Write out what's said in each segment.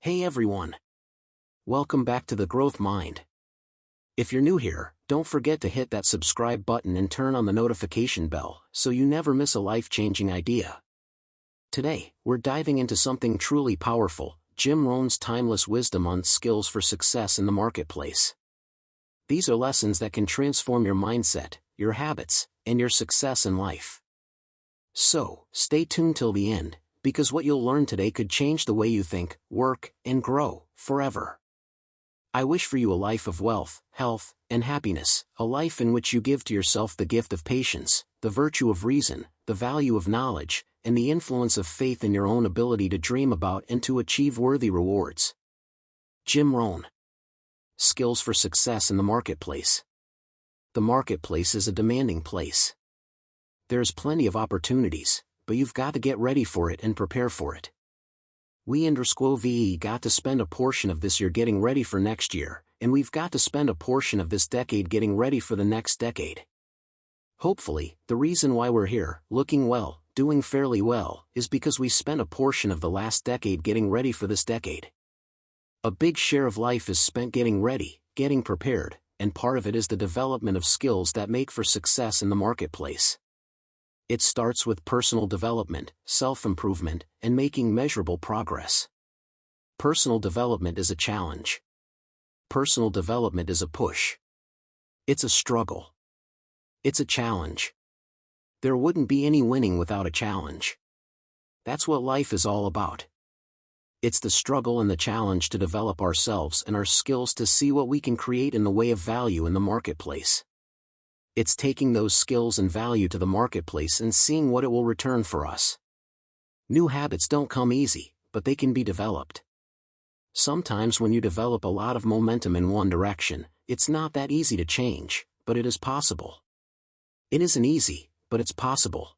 Hey everyone! Welcome back to the Growth Mind. If you're new here, don't forget to hit that subscribe button and turn on the notification bell so you never miss a life-changing idea. Today, we're diving into something truly powerful, Jim Rohn's timeless wisdom on skills for success in the marketplace. These are lessons that can transform your mindset, your habits, and your success in life. So, stay tuned till the end, because what you'll learn today could change the way you think, work, and grow, forever. I wish for you a life of wealth, health, and happiness, a life in which you give to yourself the gift of patience, the virtue of reason, the value of knowledge, and the influence of faith in your own ability to dream about and to achieve worthy rewards. Jim Rohn. Skills for success in the marketplace. The marketplace is a demanding place. There's plenty of opportunities, but you've got to get ready for it and prepare for it. We got to spend a portion of this year getting ready for next year, and we've got to spend a portion of this decade getting ready for the next decade. Hopefully, the reason why we're here, looking well, doing fairly well, is because we spent a portion of the last decade getting ready for this decade. A big share of life is spent getting ready, getting prepared, and part of it is the development of skills that make for success in the marketplace. It starts with personal development, self-improvement, and making measurable progress. Personal development is a challenge. Personal development is a push. It's a struggle. It's a challenge. There wouldn't be any winning without a challenge. That's what life is all about. It's the struggle and the challenge to develop ourselves and our skills to see what we can create in the way of value in the marketplace. It's taking those skills and value to the marketplace and seeing what it will return for us. New habits don't come easy, but they can be developed. Sometimes when you develop a lot of momentum in one direction, it's not that easy to change, but it is possible. It isn't easy, but it's possible.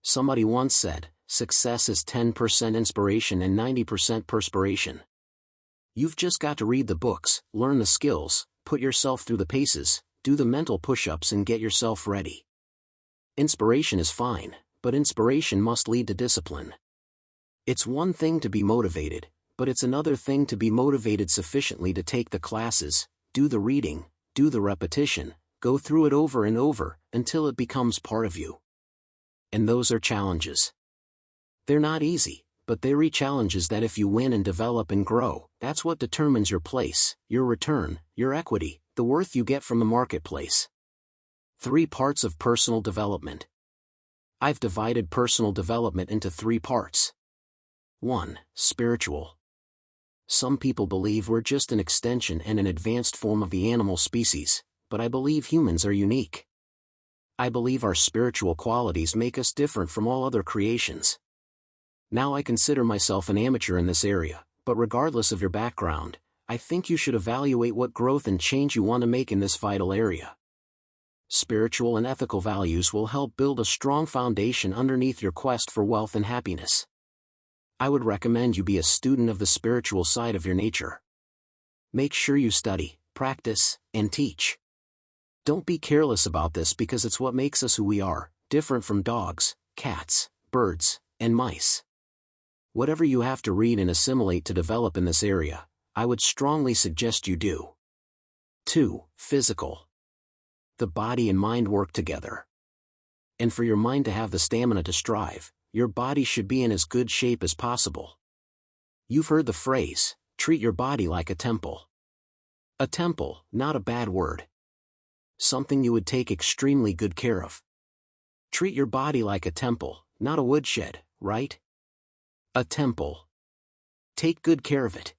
Somebody once said, success is 10% inspiration and 90% perspiration. You've just got to read the books, learn the skills, put yourself through the paces, do the mental push-ups and get yourself ready. Inspiration is fine, but inspiration must lead to discipline. It's one thing to be motivated, but it's another thing to be motivated sufficiently to take the classes, do the reading, do the repetition, go through it over and over, until it becomes part of you. And those are challenges. They're not easy, but they're challenges that if you win and develop and grow, that's what determines your place, your return, your equity, the worth you get from the marketplace. 3 parts of personal development. I've divided personal development into 3 parts. 1. Spiritual. Some people believe we're just an extension and an advanced form of the animal species, but I believe humans are unique. I believe our spiritual qualities make us different from all other creations. Now I consider myself an amateur in this area, but regardless of your background, I think you should evaluate what growth and change you want to make in this vital area. Spiritual and ethical values will help build a strong foundation underneath your quest for wealth and happiness. I would recommend you be a student of the spiritual side of your nature. Make sure you study, practice, and teach. Don't be careless about this because it's what makes us who we are, different from dogs, cats, birds, and mice. Whatever you have to read and assimilate to develop in this area, I would strongly suggest you do. 2. Physical. The body and mind work together. And for your mind to have the stamina to strive, your body should be in as good shape as possible. You've heard the phrase, treat your body like a temple. A temple, not a bad word. Something you would take extremely good care of. Treat your body like a temple, not a woodshed, right? A temple. Take good care of it.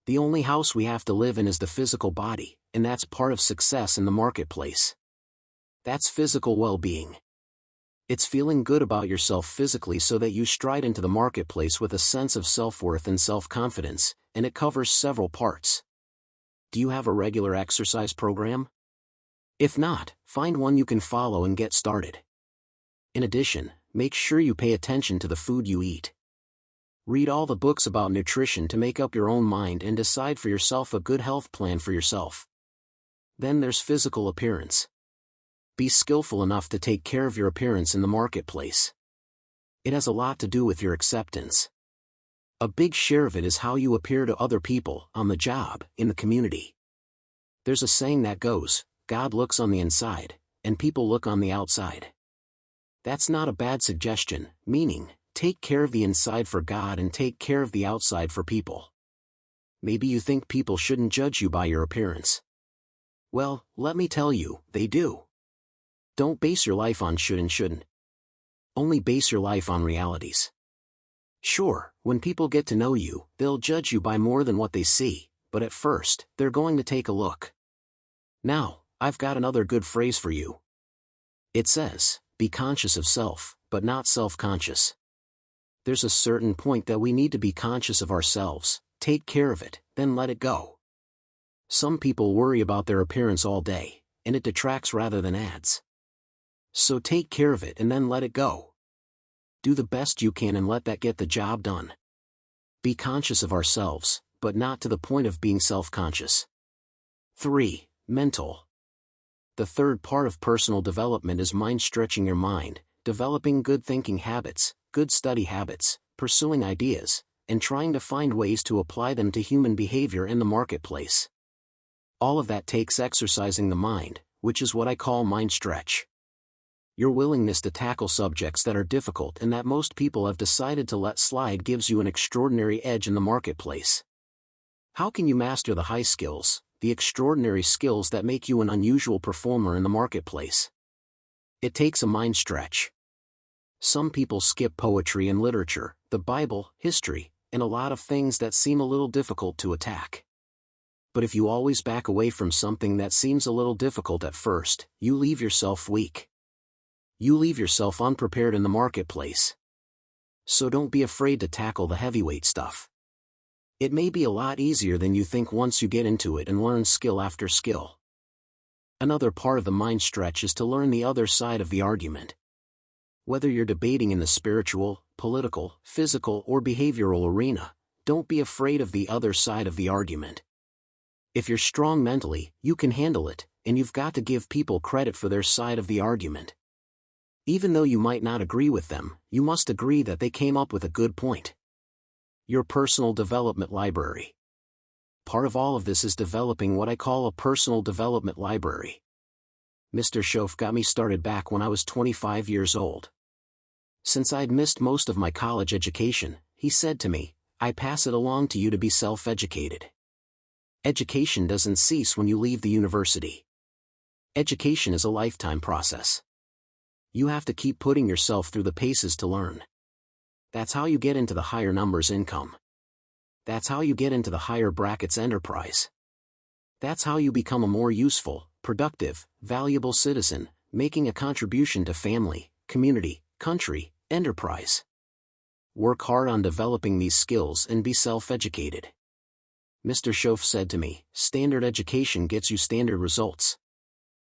The only house we have to live in is the physical body, and that's part of success in the marketplace. That's physical well-being. It's feeling good about yourself physically so that you stride into the marketplace with a sense of self-worth and self-confidence, and it covers several parts. Do you have a regular exercise program? If not, find one you can follow and get started. In addition, make sure you pay attention to the food you eat. Read all the books about nutrition to make up your own mind and decide for yourself a good health plan for yourself. Then there's physical appearance. Be skillful enough to take care of your appearance in the marketplace. It has a lot to do with your acceptance. A big share of it is how you appear to other people, on the job, in the community. There's a saying that goes, God looks on the inside, and people look on the outside. That's not a bad suggestion, meaning, take care of the inside for God and take care of the outside for people. Maybe you think people shouldn't judge you by your appearance. Well, let me tell you, they do. Don't base your life on should and shouldn't. Only base your life on realities. Sure, when people get to know you, they'll judge you by more than what they see, but at first, they're going to take a look. Now, I've got another good phrase for you. It says, be conscious of self, but not self-conscious. There's a certain point that we need to be conscious of ourselves, take care of it, then let it go. Some people worry about their appearance all day, and it detracts rather than adds. So take care of it and then let it go. Do the best you can and let that get the job done. Be conscious of ourselves, but not to the point of being self-conscious. 3. Mental. The third part of personal development is mind-stretching your mind, developing good thinking habits, good study habits, pursuing ideas, and trying to find ways to apply them to human behavior in the marketplace. All of that takes exercising the mind, which is what I call mind stretch. Your willingness to tackle subjects that are difficult and that most people have decided to let slide gives you an extraordinary edge in the marketplace. How can you master the high skills, the extraordinary skills that make you an unusual performer in the marketplace? It takes a mind stretch. Some people skip poetry and literature, the Bible, history, and a lot of things that seem a little difficult to attack. But if you always back away from something that seems a little difficult at first, you leave yourself weak. You leave yourself unprepared in the marketplace. So don't be afraid to tackle the heavyweight stuff. It may be a lot easier than you think once you get into it and learn skill after skill. Another part of the mind stretch is to learn the other side of the argument. Whether you're debating in the spiritual, political, physical, or behavioral arena, don't be afraid of the other side of the argument. If you're strong mentally, you can handle it, and you've got to give people credit for their side of the argument. Even though you might not agree with them, you must agree that they came up with a good point. Your personal development library. Part of all of this is developing what I call a personal development library. Mr. Schoaf got me started back when I was 25 years old. Since I'd missed most of my college education, he said to me, I pass it along to you to be self-educated. Education doesn't cease when you leave the university. Education is a lifetime process. You have to keep putting yourself through the paces to learn. That's how you get into the higher numbers income. That's how you get into the higher brackets enterprise. That's how you become a more useful, productive, valuable citizen, making a contribution to family, community, country, enterprise. Work hard on developing these skills and be self-educated. Mr. Schoaf said to me, standard education gets you standard results.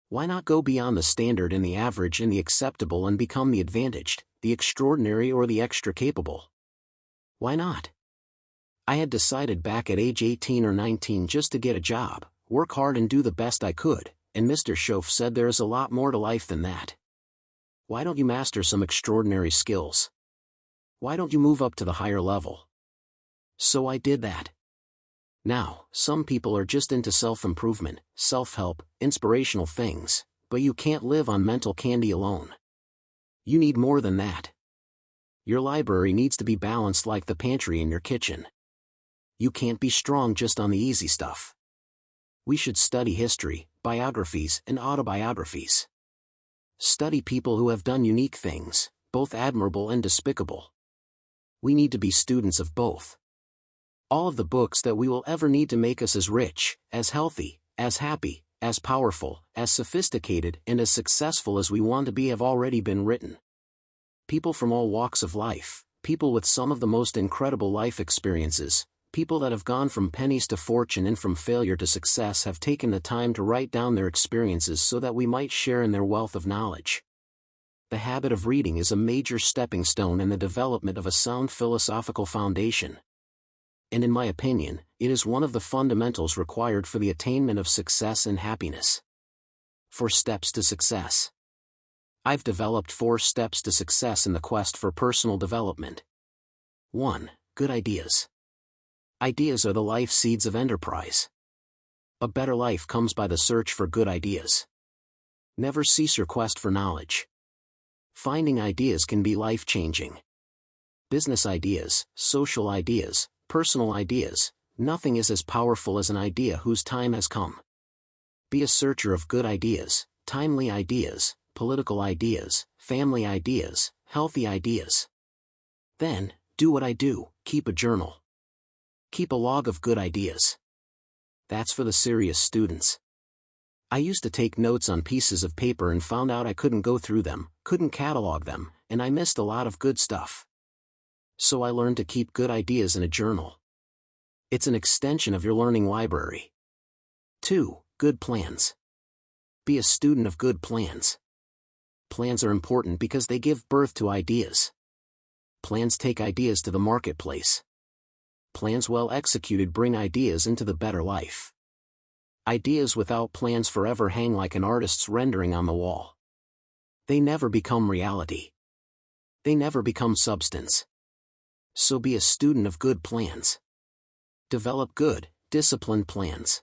Why not go beyond the standard and the average and the acceptable and become the advantaged, the extraordinary or the extra capable? Why not? I had decided back at age 18 or 19 just to get a job, work hard and do the best I could, and Mr. Schoaf said there is a lot more to life than that. Why don't you master some extraordinary skills? Why don't you move up to the higher level? So I did that. Now, some people are just into self-improvement, self-help, inspirational things, but you can't live on mental candy alone. You need more than that. Your library needs to be balanced like the pantry in your kitchen. You can't be strong just on the easy stuff. We should study history, biographies, and autobiographies. Study people who have done unique things, both admirable and despicable. We need to be students of both. All of the books that we will ever need to make us as rich, as healthy, as happy, as powerful, as sophisticated, and as successful as we want to be have already been written. People from all walks of life, people with some of the most incredible life experiences, people that have gone from pennies to fortune and from failure to success have taken the time to write down their experiences so that we might share in their wealth of knowledge. The habit of reading is a major stepping stone in the development of a sound philosophical foundation. And in my opinion, it is one of the fundamentals required for the attainment of success and happiness. 4 steps to success. I've developed 4 steps to success in the quest for personal development. 1. good ideas. Ideas are the life seeds of enterprise. A better life comes by the search for good ideas. Never cease your quest for knowledge. Finding ideas can be life-changing. Business ideas, social ideas, personal ideas, nothing is as powerful as an idea whose time has come. Be a searcher of good ideas, timely ideas, political ideas, family ideas, healthy ideas. Then, do what I do, keep a journal. Keep a log of good ideas. That's for the serious students. I used to take notes on pieces of paper and found out I couldn't go through them, couldn't catalog them, and I missed a lot of good stuff. So I learned to keep good ideas in a journal. It's an extension of your learning library. 2. Good plans. Be a student of good plans. Plans are important because they give birth to ideas. Plans take ideas to the marketplace. Plans well executed bring ideas into the better life. Ideas without plans forever hang like an artist's rendering on the wall. They never become reality. They never become substance. So be a student of good plans. Develop good, disciplined plans.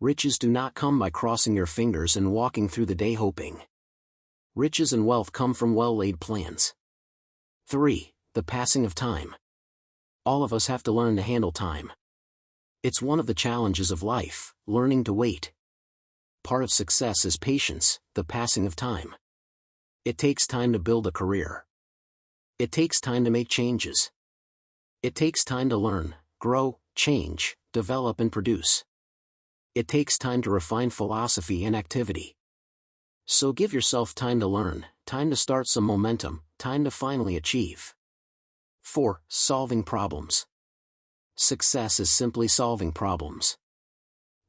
Riches do not come by crossing your fingers and walking through the day hoping. Riches and wealth come from well-laid plans. 3. The passing of time. All of us have to learn to handle time. It's one of the challenges of life, learning to wait. Part of success is patience, the passing of time. It takes time to build a career. It takes time to make changes. It takes time to learn, grow, change, develop and produce. It takes time to refine philosophy and activity. So give yourself time to learn, time to start some momentum, time to finally achieve. 4. Solving problems. Success is simply solving problems.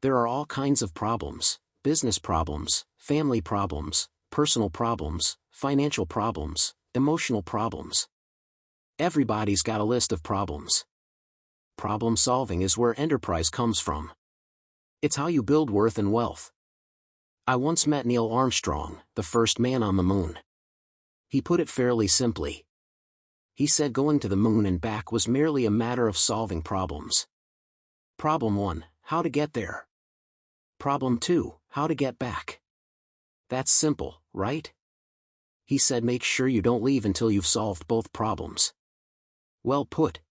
There are all kinds of problems: business problems, family problems, personal problems, financial problems, emotional problems. Everybody's got a list of problems. Problem solving is where enterprise comes from. It's how you build worth and wealth. I once met Neil Armstrong, the first man on the moon. He put it fairly simply. He said going to the moon and back was merely a matter of solving problems. Problem 1, how to get there. Problem 2, how to get back. That's simple, right? He said make sure you don't leave until you've solved both problems. Well put.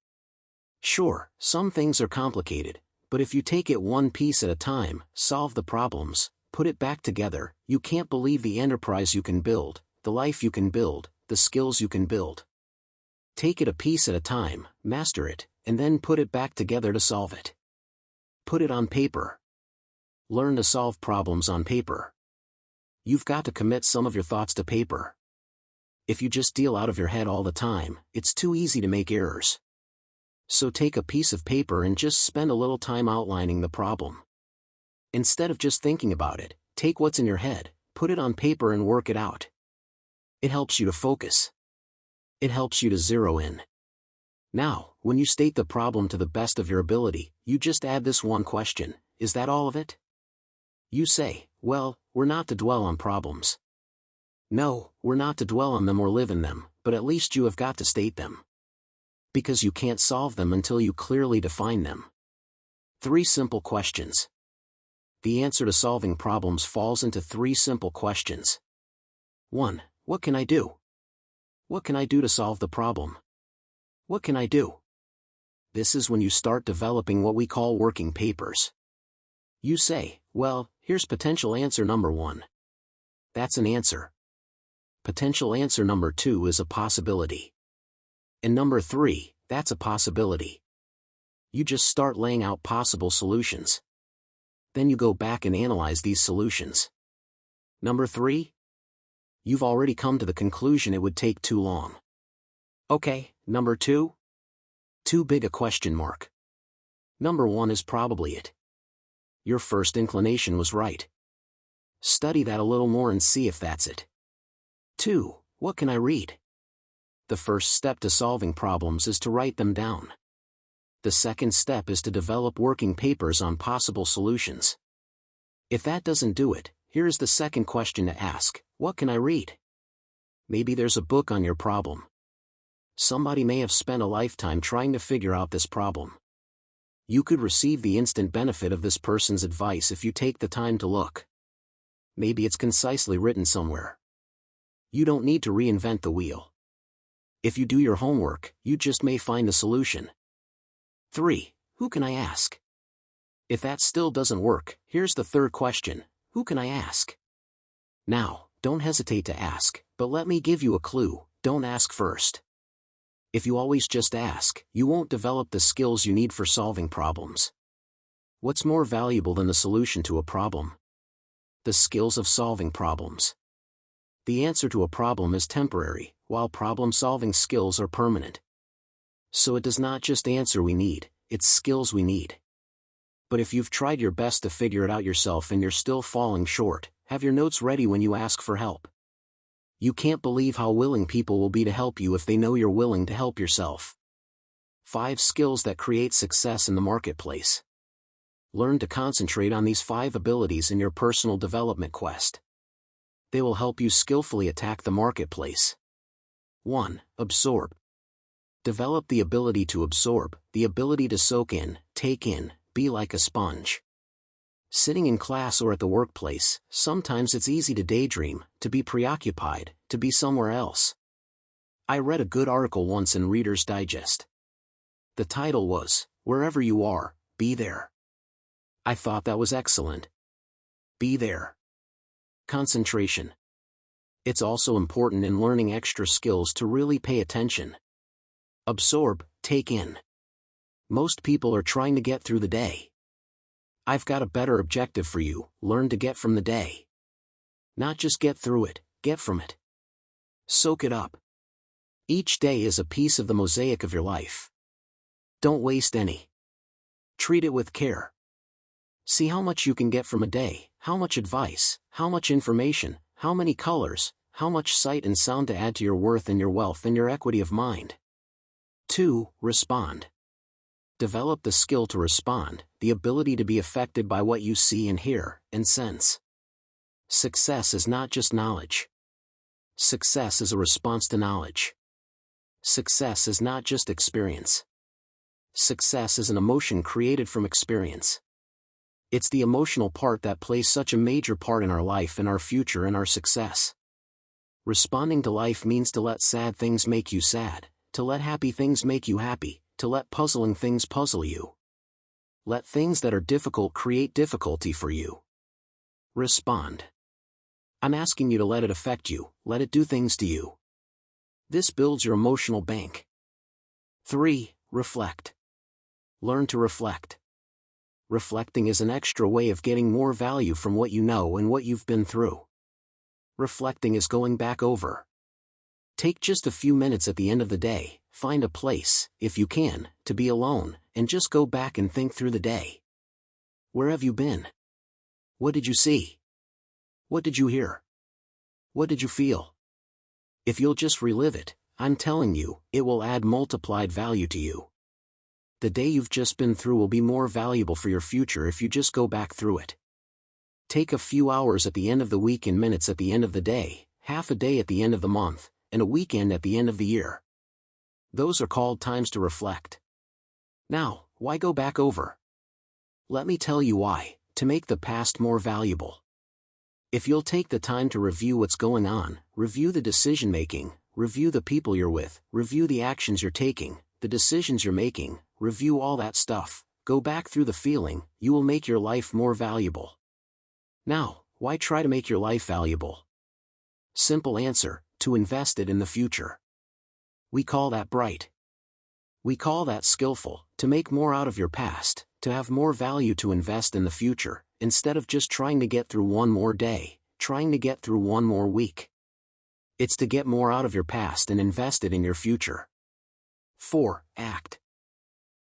Sure, some things are complicated, but if you take it one piece at a time, solve the problems, put it back together, you can't believe the enterprise you can build, the life you can build, the skills you can build. Take it a piece at a time, master it, and then put it back together to solve it. Put it on paper. Learn to solve problems on paper. You've got to commit some of your thoughts to paper. If you just deal out of your head all the time, it's too easy to make errors. So take a piece of paper and just spend a little time outlining the problem. Instead of just thinking about it, take what's in your head, put it on paper and work it out. It helps you to focus. It helps you to zero in. Now, when you state the problem to the best of your ability, you just add this one question: is that all of it? You say, well, we're not to dwell on problems. No, we're not to dwell on them or live in them, but at least you have got to state them. Because you can't solve them until you clearly define them. 3 simple questions. The answer to solving problems falls into 3 simple questions. 1. What can I do? What can I do to solve the problem? What can I do? This is when you start developing what we call working papers. You say, well, here's potential answer number 1. That's an answer. Potential answer number 2 is a possibility. And number 3, that's a possibility. You just start laying out possible solutions. Then you go back and analyze these solutions. Number 3? You've already come to the conclusion it would take too long. Okay, number 2? Too big a question mark. Number 1 is probably it. Your first inclination was right. Study that a little more and see if that's it. 2. What can I read? The first step to solving problems is to write them down. The second step is to develop working papers on possible solutions. If that doesn't do it, here is the second question to ask: what can I read? Maybe there's a book on your problem. Somebody may have spent a lifetime trying to figure out this problem. You could receive the instant benefit of this person's advice if you take the time to look. Maybe it's concisely written somewhere. You don't need to reinvent the wheel. If you do your homework, you just may find the solution. 3. Who can I ask? If that still doesn't work, here's the third question: who can I ask? Now, don't hesitate to ask, but let me give you a clue: don't ask first. If you always just ask, you won't develop the skills you need for solving problems. What's more valuable than the solution to a problem? The skills of solving problems. The answer to a problem is temporary, while problem-solving skills are permanent. So it does not just answer we need, it's skills we need. But if you've tried your best to figure it out yourself and you're still falling short, have your notes ready when you ask for help. You can't believe how willing people will be to help you if they know you're willing to help yourself. 5 skills that create success in the marketplace. Learn to concentrate on these 5 abilities in your personal development quest. They will help you skillfully attack the marketplace. 1. Absorb. Develop the ability to absorb, the ability to soak in, take in, be like a sponge. Sitting in class or at the workplace, sometimes it's easy to daydream, to be preoccupied, to be somewhere else. I read a good article once in Reader's Digest. The title was, "Wherever You Are, Be There." I thought that was excellent. Be there. Concentration. It's also important in learning extra skills to really pay attention. Absorb, take in. Most people are trying to get through the day. I've got a better objective for you: learn to get from the day. Not just get through it, get from it. Soak it up. Each day is a piece of the mosaic of your life. Don't waste any. Treat it with care. See how much you can get from a day, how much advice, how much information, how many colors, how much sight and sound to add to your worth and your wealth and your equity of mind. 2. Respond. Develop the skill to respond, the ability to be affected by what you see and hear, and sense. Success is not just knowledge. Success is a response to knowledge. Success is not just experience. Success is an emotion created from experience. It's the emotional part that plays such a major part in our life and our future and our success. Responding to life means to let sad things make you sad, to let happy things make you happy, to let puzzling things puzzle you. Let things that are difficult create difficulty for you. Respond. I'm asking you to let it affect you, let it do things to you. This builds your emotional bank. 3. Reflect. Learn to reflect. Reflecting is an extra way of getting more value from what you know and what you've been through. Reflecting is going back over. Take just a few minutes at the end of the day, find a place, if you can, to be alone, and just go back and think through the day. Where have you been? What did you see? What did you hear? What did you feel? If you'll just relive it, I'm telling you, it will add multiplied value to you. The day you've just been through will be more valuable for your future if you just go back through it. Take a few hours at the end of the week and minutes at the end of the day, half a day at the end of the month, and a weekend at the end of the year. Those are called times to reflect. Now, why go back over? Let me tell you why: to make the past more valuable. If you'll take the time to review what's going on, review the decision-making, review the people you're with, review the actions you're taking, the decisions you're making, review all that stuff, go back through the feeling, you will make your life more valuable. Now, why try to make your life valuable? Simple answer: to invest it in the future. We call that bright. We call that skillful: to make more out of your past, to have more value to invest in the future, instead of just trying to get through one more day, trying to get through one more week. It's to get more out of your past and invest it in your future. 4. Act.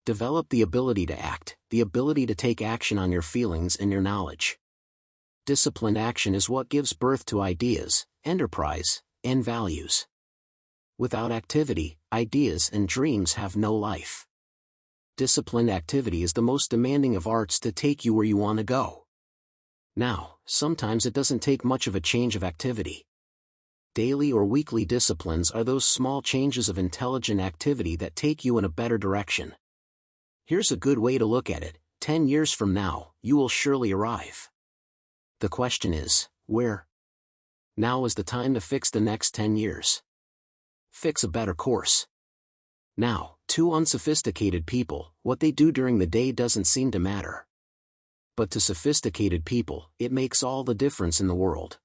Develop the ability to act, the ability to take action on your feelings and your knowledge. Disciplined action is what gives birth to ideas, enterprise, and values. Without activity, ideas and dreams have no life. Disciplined activity is the most demanding of arts to take you where you want to go. Now, sometimes it doesn't take much of a change of activity. Daily or weekly disciplines are those small changes of intelligent activity that take you in a better direction. Here's a good way to look at it: 10 years from now, you will surely arrive. The question is, where? Now is the time to fix the next 10 years. Fix a better course. Now, to unsophisticated people, what they do during the day doesn't seem to matter. But to sophisticated people, it makes all the difference in the world.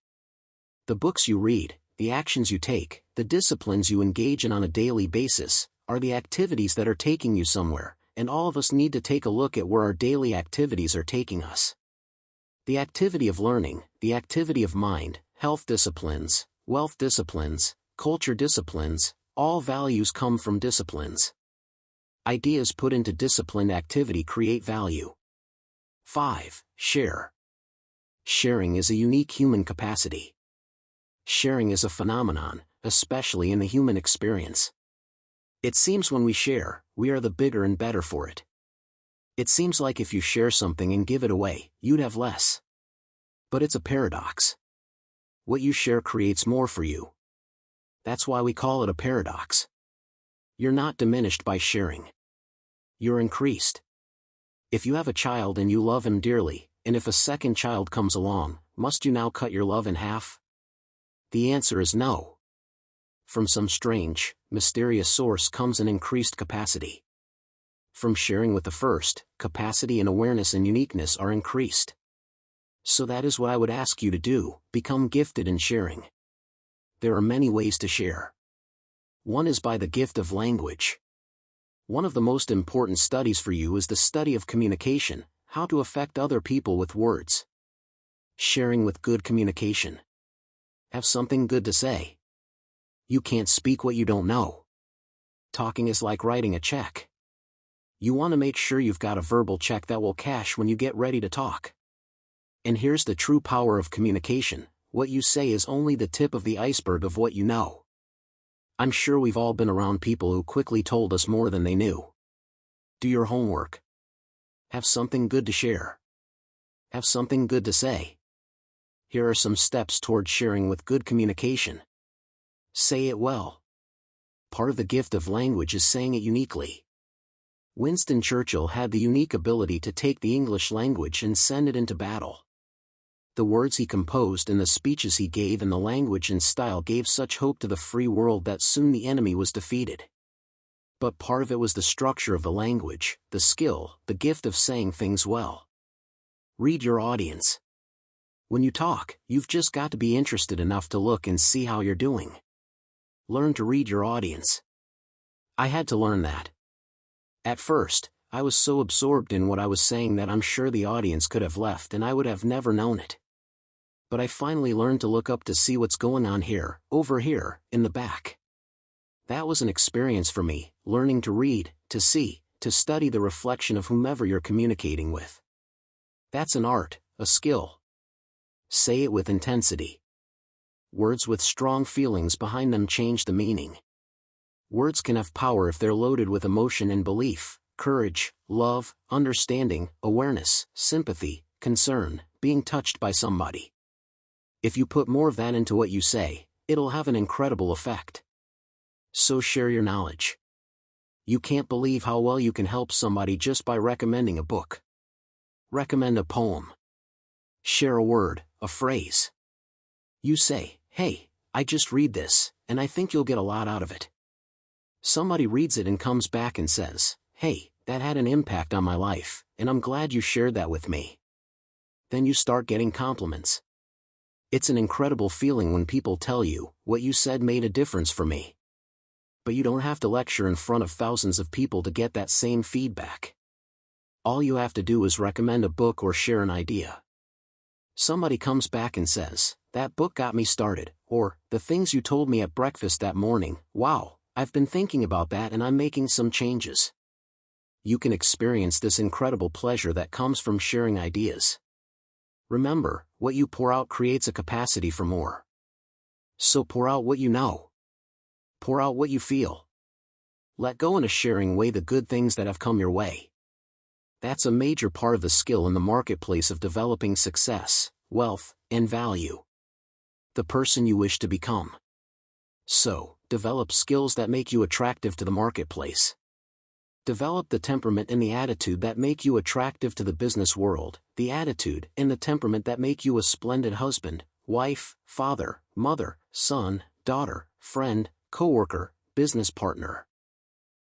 The books you read, the actions you take, the disciplines you engage in on a daily basis, are the activities that are taking you somewhere, and all of us need to take a look at where our daily activities are taking us. The activity of learning, the activity of mind, health disciplines, wealth disciplines, culture disciplines, all values come from disciplines. Ideas put into disciplined activity create value. 5. Share. Sharing is a unique human capacity. Sharing is a phenomenon, especially in the human experience. It seems when we share, we are the bigger and better for it. It seems like if you share something and give it away, you'd have less. But it's a paradox. What you share creates more for you. That's why we call it a paradox. You're not diminished by sharing. You're increased. If you have a child and you love him dearly, and if a second child comes along, must you now cut your love in half? The answer is no. From some strange, mysterious source comes an increased capacity. From sharing with the first, capacity and awareness and uniqueness are increased. So that is what I would ask you to do: become gifted in sharing. There are many ways to share. One is by the gift of language. One of the most important studies for you is the study of communication, how to affect other people with words. Sharing with good communication. Have something good to say. You can't speak what you don't know. Talking is like writing a check. You want to make sure you've got a verbal check that will cash when you get ready to talk. And here's the true power of communication: what you say is only the tip of the iceberg of what you know. I'm sure we've all been around people who quickly told us more than they knew. Do your homework. Have something good to share. Have something good to say. Here are some steps toward sharing with good communication. Say it well. Part of the gift of language is saying it uniquely. Winston Churchill had the unique ability to take the English language and send it into battle. The words he composed and the speeches he gave and the language and style gave such hope to the free world that soon the enemy was defeated. But part of it was the structure of the language, the skill, the gift of saying things well. Read your audience. When you talk, you've just got to be interested enough to look and see how you're doing. Learn to read your audience. I had to learn that. At first, I was so absorbed in what I was saying that I'm sure the audience could have left and I would have never known it. But I finally learned to look up to see what's going on here, over here, in the back. That was an experience for me, learning to read, to see, to study the reflection of whomever you're communicating with. That's an art, a skill. Say it with intensity. Words with strong feelings behind them change the meaning. Words can have power if they're loaded with emotion and belief, courage, love, understanding, awareness, sympathy, concern, being touched by somebody. If you put more of that into what you say, it'll have an incredible effect. So share your knowledge. You can't believe how well you can help somebody just by recommending a book. Recommend a poem. Share a word, a phrase. You say, "Hey, I just read this, and I think you'll get a lot out of it." Somebody reads it and comes back and says, "Hey, that had an impact on my life, and I'm glad you shared that with me." Then you start getting compliments. It's an incredible feeling when people tell you, "What you said made a difference for me." But you don't have to lecture in front of thousands of people to get that same feedback. All you have to do is recommend a book or share an idea. Somebody comes back and says, "That book got me started," or, "The things you told me at breakfast that morning, wow, I've been thinking about that and I'm making some changes." You can experience this incredible pleasure that comes from sharing ideas. Remember, what you pour out creates a capacity for more. So pour out what you know. Pour out what you feel. Let go in a sharing way the good things that have come your way. That's a major part of the skill in the marketplace of developing success, wealth, and value. The person you wish to become. So, develop skills that make you attractive to the marketplace. Develop the temperament and the attitude that make you attractive to the business world, the attitude and the temperament that make you a splendid husband, wife, father, mother, son, daughter, friend, coworker, business partner.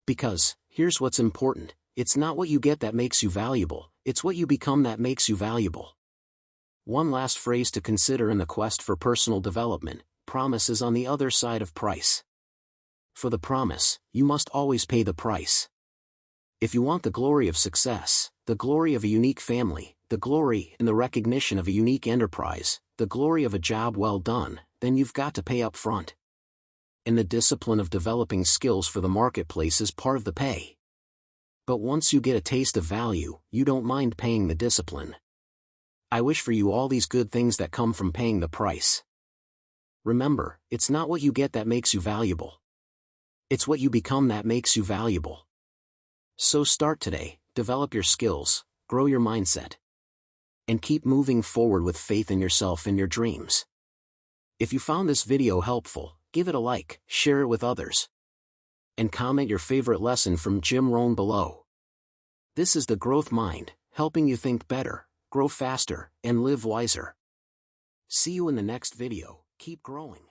Because, here's what's important, it's not what you get that makes you valuable, it's what you become that makes you valuable. One last phrase to consider in the quest for personal development: promise is on the other side of price. For the promise, you must always pay the price. If you want the glory of success, the glory of a unique family, the glory and the recognition of a unique enterprise, the glory of a job well done, then you've got to pay up front. And the discipline of developing skills for the marketplace is part of the pay. But once you get a taste of value, you don't mind paying the discipline. I wish for you all these good things that come from paying the price. Remember, it's not what you get that makes you valuable. It's what you become that makes you valuable. So start today, develop your skills, grow your mindset, and keep moving forward with faith in yourself and your dreams. If you found this video helpful, give it a like, share it with others, and comment your favorite lesson from Jim Rohn below. This is the Growth Mind, helping you think better, grow faster, and live wiser. See you in the next video. Keep growing.